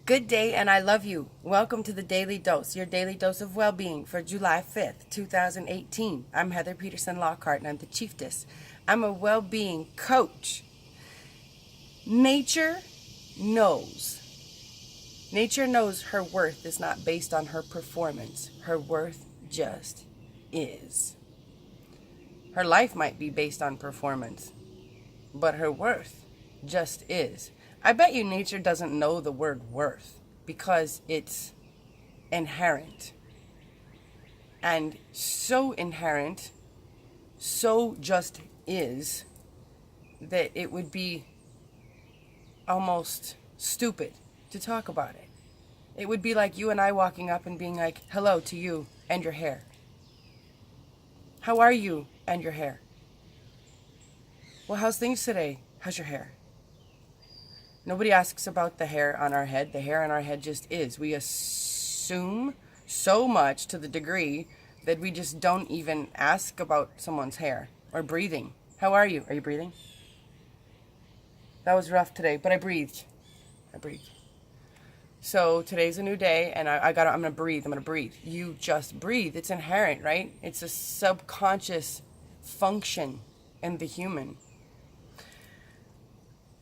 Good day, and I love you. Welcome to the Daily Dose, your daily dose of well-being for July 5th, 2018. I'm Heather Peterson Lockhart, and I'm the Chieftess. I'm a well-being coach. Nature knows. Nature knows her worth is not based on her performance. Her worth just is. Her life might be based on performance, but her worth just is. I bet you nature doesn't know the word worth because it's inherent. And so inherent, so just is, that it would be almost stupid to talk about it. It would be like you and I walking up and being like, hello to you and your hair. How are you and your hair? Well, how's things today? How's your hair? Nobody asks about the hair on our head. The hair on our head just is. We assume so much to the degree that we just don't even ask about someone's hair or breathing. How are you? Are you breathing? That was rough today, but I breathed. So today's a new day, and I'm gonna breathe. You just breathe. It's inherent, right? It's a subconscious function in the human.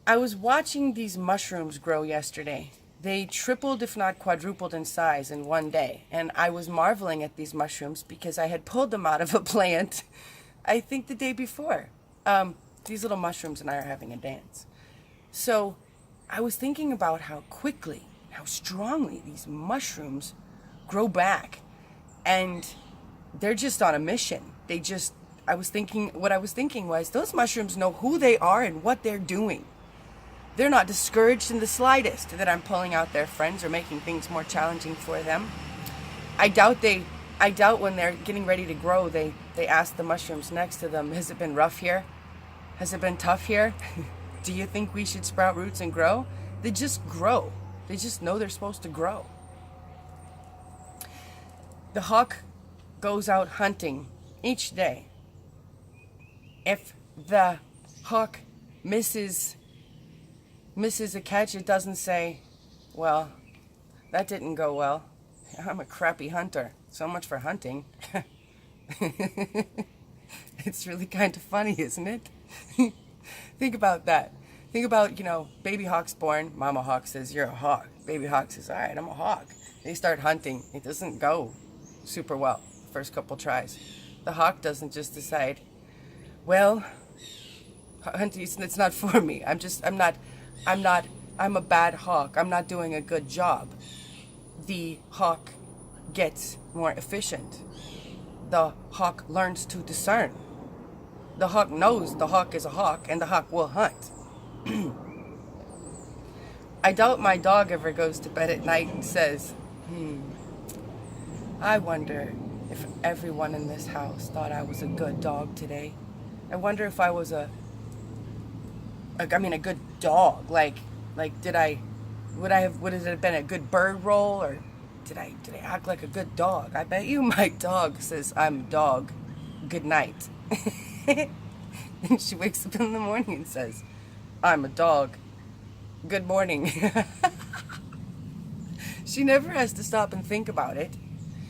I was watching these mushrooms grow yesterday. They tripled, if not quadrupled in size in one day. And I was marveling at these mushrooms because I had pulled them out of a plant, I think the day before. These little mushrooms and I are having a dance. So I was thinking about how quickly, how strongly these mushrooms grow back. And they're just on a mission. What I was thinking was, those mushrooms know who they are and what they're doing. They're not discouraged in the slightest that I'm pulling out their friends or making things more challenging for them. I doubt when they're getting ready to grow, they ask the mushrooms next to them, has it been rough here? Has it been tough here? Do you think we should sprout roots and grow? They just grow. They just know they're supposed to grow. The hawk goes out hunting each day. If the hawk misses a catch, it doesn't say, well, that didn't go well. I'm a crappy hunter. So much for hunting. It's really kind of funny, isn't it? Think about that. Think about, baby hawk's born. Mama hawk says, you're a hawk. Baby hawk says, all right, I'm a hawk. They start hunting. It doesn't go super well the first couple tries. The hawk doesn't just decide, well, hunting, it's not for me. I'm a bad hawk. I'm not doing a good job. The hawk gets more efficient. The hawk learns to discern. The hawk knows the hawk is a hawk and the hawk will hunt. I doubt my dog ever goes to bed at night and says, I wonder if everyone in this house thought I was a good dog today. I wonder if I was a good dog. Would it have been a good bird roll, or did I act like a good dog? I bet you my dog says I'm a dog. Good night. And she wakes up in the morning and says, I'm a dog. Good morning. She never has to stop and think about it.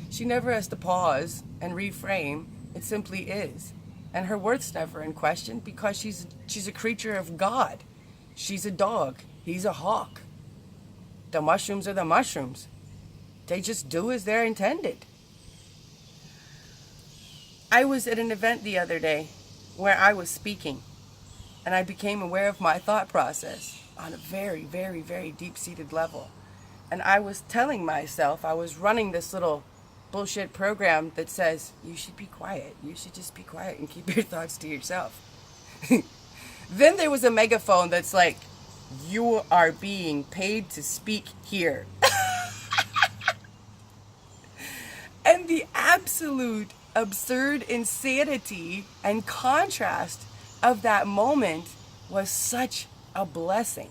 She never has to pause and reframe. It simply is. And her worth's never in question because she's a creature of God. She's a dog. He's a hawk. The mushrooms are the mushrooms. They just do as they're intended. I was at an event the other day where I was speaking, and I became aware of my thought process on a very, very, very deep-seated level. And I was telling myself, I was running this little bullshit program that says, you should be quiet. You should just be quiet and keep your thoughts to yourself. Then there was a megaphone that's like, you are being paid to speak here. And the absolute absurd insanity and contrast of that moment was such a blessing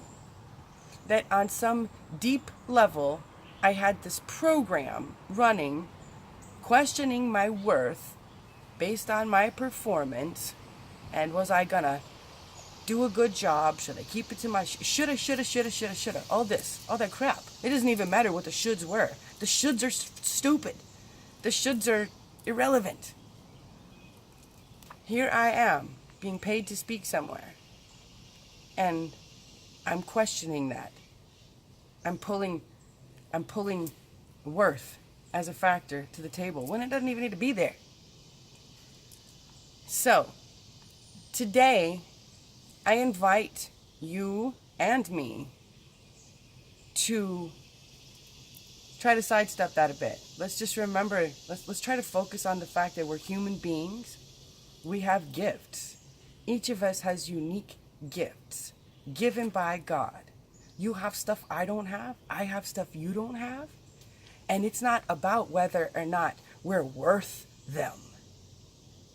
that on some deep level, I had this program running, questioning my worth based on my performance, and was I gonna do a good job? Should I keep it to my shoulda, all that crap. It doesn't even matter what the shoulds were. The shoulds are stupid. The shoulds are irrelevant. Here I am, being paid to speak somewhere, and I'm questioning that. I'm pulling worth as a factor to the table when it doesn't even need to be there. So, today, I invite you and me to try to sidestep that a bit. Let's just remember, let's try to focus on the fact that we're human beings. We have gifts. Each of us has unique gifts given by God. You have stuff I don't have. I have stuff you don't have. And it's not about whether or not we're worth them.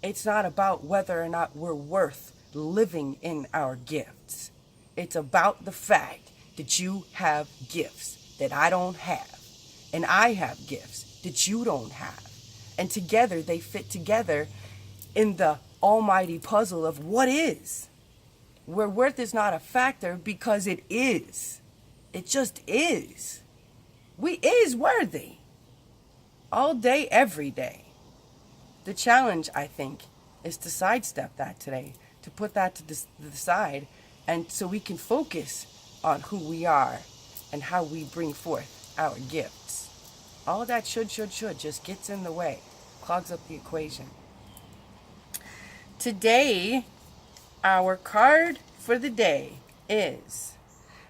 It's not about whether or not we're worth living in our gifts. It's about the fact that you have gifts that I don't have. And I have gifts that you don't have. And together they fit together in the almighty puzzle of what is. Where worth is not a factor because it is. It just is. We is worthy. All day, every day. The challenge, I think, is to sidestep that today. To put that to the side. And so we can focus on who we are and how we bring forth our gifts. All that should just gets in the way. Clogs up the equation. Today, our card for the day is,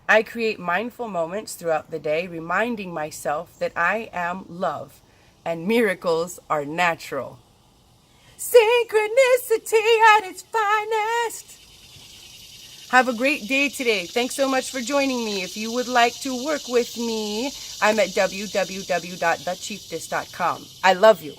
I create mindful moments throughout the day, reminding myself that I am love and miracles are natural. Synchronicity at its finest. Have a great day today. Thanks so much for joining me. If you would like to work with me, I'm at www.thechieftess.com. I love you.